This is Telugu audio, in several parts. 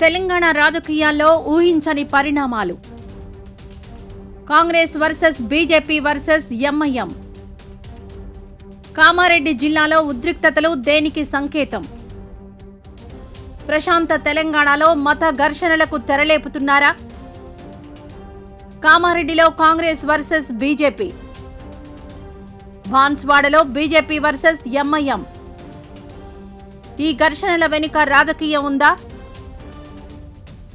తెలంగాణ రాజకీయాల్లో ఊహించని పరిణామాలు. Congress versus BJP versus MIM. Kamareddy జిల్లాలో ఉద్రిక్తతలు దేనికి సంకేతం? ప్రశాంత తెలంగాణలో మత ఘర్షణలకు తెరలేపుతున్నారా? కామారెడ్డిలో కాంగ్రెస్ వర్సెస్ బీజేపీ. బాన్స్వాడలో బీజేపీ వర్సెస్ ఎంఐఎం. ఈ ఘర్షణల వెనుక రాజకీయం ఉందా?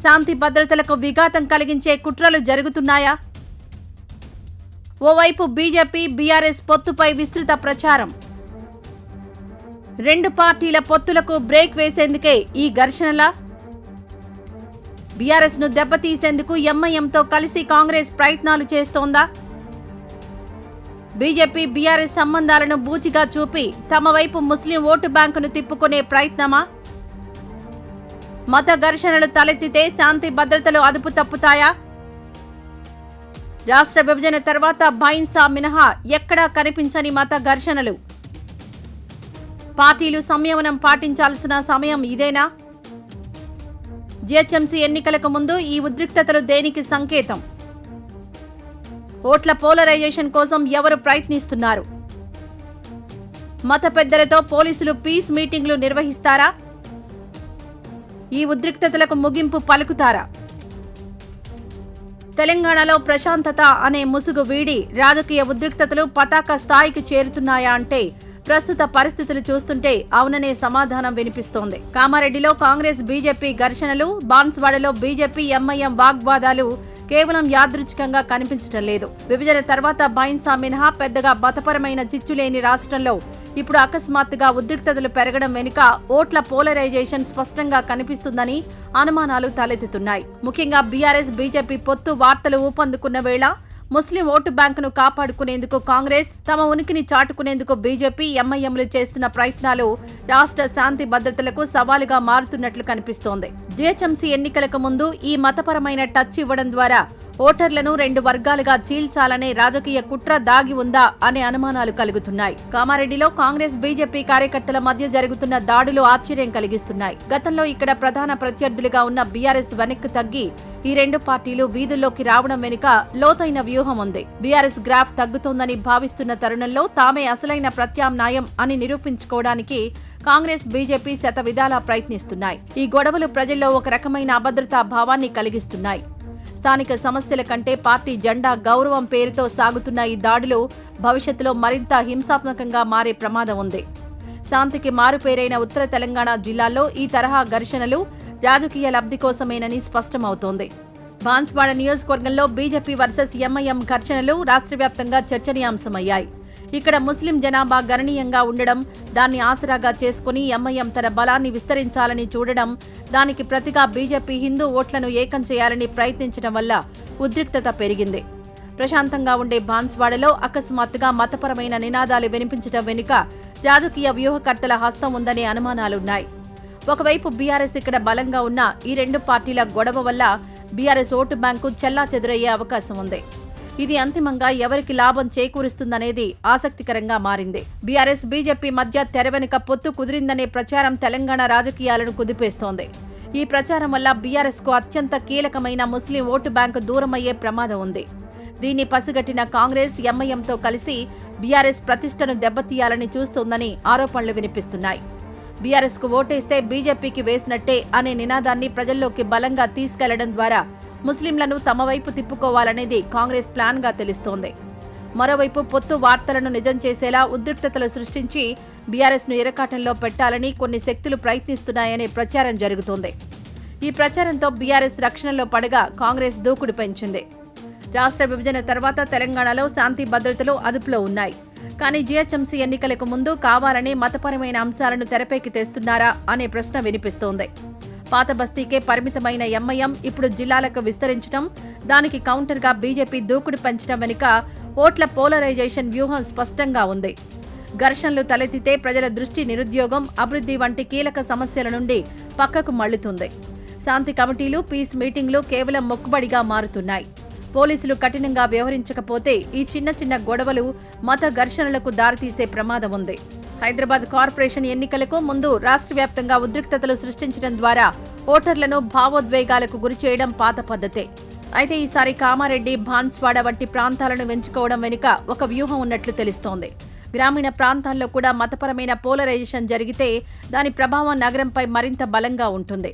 శాంతి భద్రతలకు విఘాతం కలిగించే కుట్రలు జరుగుతున్నాయా? ఓవైపు బీజేపీ బీఆర్ఎస్ పొత్తుపై విస్తృత ప్రచారం. రెండు పార్టీల పొత్తులకు బ్రేక్ వేసేందుకే ఈ ఘర్షణలా? బీఆర్ఎస్ ను దెబ్బతీసేందుకు ఎంఐఎంతో కలిసి కాంగ్రెస్ ప్రయత్నాలు చేస్తోందా? బీజేపీ బీఆర్ఎస్ సంబంధాలను బూచిగా చూపి తమ వైపు ముస్లిం ఓటు బ్యాంకును తిప్పుకునే ప్రయత్నమా? మత ఘర్షణలు తలెత్తితే శాంతి భద్రతలు అదుపు తప్పుతాయా? రాష్ట్ర విభజన తర్వాత బైన్సా మినహా ఎక్కడా కనిపించని మత ఘర్షణలు. పార్టీలు సంయమనం పాటించాల్సిన సమయం ఇదేనా? జీహెచ్ఎంసీ ఎన్నికలకు ముందు ఈ ఉద్రిక్తతలు దేనికి సంకేతం? ఓట్ల పోలరైజేషన్ కోసం ఎవరు ప్రయత్నిస్తున్నారు? మత పెద్దలతో పోలీసులు పీస్ మీటింగ్లు నిర్వహిస్తారా? ఈ ఉద్రిక్తతలకు ముగింపు పలుకుతారా? తెలంగాణలో ప్రశాంతత అనే ముసుగు వీడి రాజకీయ ఉద్రిక్తతలు పతాక స్థాయికి చేరుతున్నాయా అంటే ప్రస్తుత పరిస్థితులు చూస్తుంటే అవుననే సమాధానం వినిపిస్తోంది. కామారెడ్డిలో కాంగ్రెస్ బీజేపీ ఘర్షణలు, బాన్స్వాడలో బీజేపీ ఎంఐఎం వాగ్వాదాలు కేవలం యాదృచ్ఛికంగా కనిపించడం లేదు. విభజన తర్వాత బైన్సా మినహా పెద్దగా మతపరమైన చిచ్చులేని రాష్ట్రంలో ఇప్పుడు అకస్మాత్తుగా ఉద్రిక్తతలు పెరగడం వెనుక ఓట్ల పోలరైజేషన్ స్పష్టంగా కనిపిస్తుందని అనుమానాలు తలెత్తుతున్నాయి. ముఖ్యంగా బీఆర్ఎస్ బీజేపీ పొత్తు వార్తలు ఊపందుకున్న వేళ ముస్లిం ఓటు బ్యాంకును కాపాడుకునేందుకు కాంగ్రెస్, తమ ఉనికిని చాటుకునేందుకు బీజేపీ ఎంఐఎంలు చేస్తున్న ప్రయత్నాలు రాష్ట్ర శాంతి భద్రతలకు సవాలుగా మారుతున్నట్లు కనిపిస్తోంది. జీహెచ్ఎంసీ ఎన్నికలకు ముందు ఈ మతపరమైన టచ్ ఇవ్వడం ద్వారా ఓటర్లను రెండు వర్గాలుగా చీల్చాలనే రాజకీయ కుట్ర దాగి ఉందా అనే అనుమానాలు కలుగుతున్నాయి. కామారెడ్డిలో కాంగ్రెస్ బీజేపీ కార్యకర్తల మధ్య జరుగుతున్న దాడులు ఆశ్చర్యం కలిగిస్తున్నాయి. గతంలో ఇక్కడ ప్రధాన ప్రత్యర్థులుగా ఉన్న బీఆర్ఎస్ వెనక్కి తగ్గి ఈ రెండు పార్టీలు వీధుల్లోకి రావడం వెనుక లోతైన వ్యూహం ఉంది. బీఆర్ఎస్ గ్రాఫ్ తగ్గుతోందని భావిస్తున్న తరుణంలో తామే అసలైన ప్రత్యామ్నాయం అని నిరూపించుకోవడానికి కాంగ్రెస్ బీజేపీ శతవిధాలా ప్రయత్నిస్తున్నాయి. ఈ గొడవలు ప్రజల్లో ఒక రకమైన అభద్రతా భావాన్ని కలిగిస్తున్నాయి. స్థానిక సమస్యల కంటే పార్టీ జెండా గౌరవం పేరుతో సాగుతున్న ఈ దాడులు భవిష్యత్తులో మరింత హింసాత్మకంగా మారే ప్రమాదం ఉంది. శాంతికి మారుపేరైన ఉత్తర తెలంగాణ జిల్లాల్లో ఈ తరహా ఘర్షణలు రాజకీయ లబ్ధి కోసమేనని స్పష్టమవుతోంది. బాన్స్వాడ నియోజకవర్గంలో బీజేపీ వర్సెస్ ఎంఐఎం ఘర్షణలు రాష్ట్ర వ్యాప్తంగా చర్చనీయాంశమయ్యాయి. ఇక్కడ ముస్లిం జనాభా గణనీయంగా ఉండడం, దాన్ని ఆసరాగా చేసుకుని ఎంఐఎం తన బలాన్ని విస్తరించాలని చూడడం, దానికి ప్రతిగా బీజేపీ హిందూ ఓట్లను ఏకం చేయాలని ప్రయత్నించడం వల్ల ఉద్రిక్తత పెరిగింది. ప్రశాంతంగా ఉండే బాన్స్వాడలో అకస్మాత్తుగా మతపరమైన నినాదాలు వినిపించడం వెనుక రాజకీయ వ్యూహకర్తల హస్తం ఉందనే అనుమానాలున్నాయి. ఒకవైపు బీఆర్ఎస్ ఇక్కడ బలంగా ఉన్న ఈ రెండు పార్టీల గొడవ వల్ల బీఆర్ఎస్ ఓటు బ్యాంకు చెల్లాచెదురయ్యే అవకాశం ఉంది. ఇది అంతిమంగా ఎవరికి లాభం చేకూరుస్తుందనేది ఆసక్తికరంగా మారింది. బీఆర్ఎస్ బీజేపీ మధ్య తెర వెనుక పొత్తు కుదిరిందనే ప్రచారం తెలంగాణ రాజకీయాలను కుదిపేస్తోంది. ఈ ప్రచారం వల్ల బీఆర్ఎస్ కు అత్యంత కీలకమైన ముస్లిం ఓటు బ్యాంకు దూరమయ్యే ప్రమాదం ఉంది. దీన్ని పసిగట్టిన కాంగ్రెస్ ఎంఐఎంతో కలిసి బీఆర్ఎస్ ప్రతిష్టను దెబ్బతీయాలని చూస్తోందని ఆరోపణలు వినిపిస్తున్నాయి. బీఆర్ఎస్ కు ఓటేస్తే బీజేపీకి వేసినట్టే అనే నినాదాన్ని ప్రజల్లోకి బలంగా తీసుకెళ్లడం ద్వారా ముస్లింలను తమ వైపు తిప్పుకోవాలనేది కాంగ్రెస్ ప్లాన్ గా తెలుస్తోంది. మరోవైపు పొత్తు వార్తలను నిజం చేసేలా ఉద్రిక్తతలు సృష్టించి బీఆర్ఎస్ ను ఇరకాటంలో పెట్టాలని కొన్ని శక్తులు ప్రయత్నిస్తున్నాయనే ప్రచారం జరుగుతోంది. ఈ ప్రచారంతో బీఆర్ఎస్ రక్షణలో పడగా కాంగ్రెస్ దూకుడు పెంచింది. రాష్ట్ర విభజన తర్వాత తెలంగాణలో శాంతి భద్రతలు అదుపులో ఉన్నాయి. కానీ జీహెచ్ఎంసీ ఎన్నికలకు ముందు కావాలనే మతపరమైన అంశాలను తెరపైకి తెస్తున్నారా అనే ప్రశ్న వినిపిస్తోంది. పాత బస్తీకే పరిమితమైన ఎంఐఎం ఇప్పుడు జిల్లాలకు విస్తరించడం, దానికి కౌంటర్గా బీజేపీ దూకుడు పెంచడం వెనుక ఓట్ల పోలరైజేషన్ వ్యూహం స్పష్టంగా ఉంది. ఘర్షణలు తలెత్తితే ప్రజల దృష్టి నిరుద్యోగం, అభివృద్ధి వంటి కీలక సమస్యల నుండి పక్కకు మళ్లుతుంది. శాంతి కమిటీలు, పీస్ మీటింగ్లు కేవలం మొక్కుబడిగా మారుతున్నాయి. పోలీసులు కఠినంగా వ్యవహరించకపోతే ఈ చిన్న చిన్న గొడవలు మత ఘర్షణలకు దారితీసే ప్రమాదం ఉంది. హైదరాబాద్ కార్పొరేషన్ ఎన్నికలకు ముందు రాష్ట్ర వ్యాప్తంగా ఉద్రిక్తతలు సృష్టించడం ద్వారా ఓటర్లను భావోద్వేగాలకు గురి చేయడం పాత పద్ధతే. అయితే ఈసారి కామారెడ్డి, బాన్స్వాడ వంటి ప్రాంతాలను ఎంచుకోవడం వెనుక ఒక వ్యూహం ఉన్నట్లు తెలుస్తోంది. గ్రామీణ ప్రాంతాల్లో కూడా మతపరమైన పోలరైజేషన్ జరిగితే దాని ప్రభావం నగరంపై మరింత బలంగా ఉంటుంది.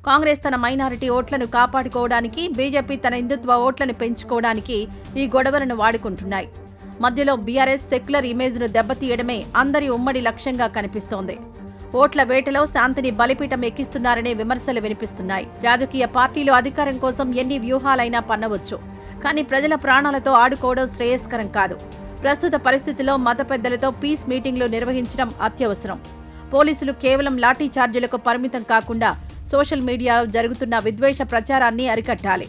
కాంగ్రెస్ తన మైనారిటీ ఓట్లను కాపాడుకోవడానికి, బీజేపీ తన హిందుత్వ ఓట్లను పెంచుకోవడానికి ఈ గొడవలను వాడుకుంటున్నాయి. మధ్యలో బీఆర్ఎస్ సెక్యులర్ ఇమేజ్ను దెబ్బతీయడమే అందరి ఉమ్మడి లక్ష్యంగా కనిపిస్తోంది. ఓట్ల వేటలో శాంతిని బలిపీఠం ఎక్కిస్తున్నారనే విమర్శలు వినిపిస్తున్నాయి. రాజకీయ పార్టీలు అధికారం కోసం ఎన్ని వ్యూహాలైనా పన్నవచ్చు, కానీ ప్రజల ప్రాణాలతో ఆడుకోవడం శ్రేయస్కరం కాదు. ప్రస్తుత పరిస్థితిలో మత పెద్దలతో పీస్ మీటింగ్లు నిర్వహించడం అత్యవసరం. పోలీసులు కేవలం లాఠీ చార్జీలకు పరిమితం కాకుండా సోషల్ మీడియాలో జరుగుతున్న విద్వేష ప్రచారాన్ని అరికట్టాలి.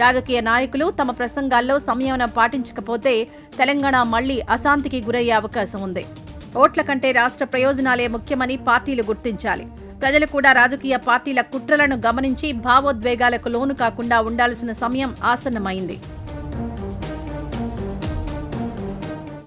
రాజకీయ నాయకులు తమ ప్రసంగాల్లో సంయమనం పాటించకపోతే తెలంగాణ మళ్లీ అశాంతికి గురయ్యే అవకాశం ఉంది. ఓట్ల కంటే రాష్ట్ర ప్రయోజనాలే ముఖ్యమని పార్టీలు గుర్తించాలి. ప్రజలు కూడా రాజకీయ పార్టీల కుట్రలను గమనించి భావోద్వేగాలకు లోను కాకుండా ఉండాల్సిన సమయం ఆసన్నమైంది.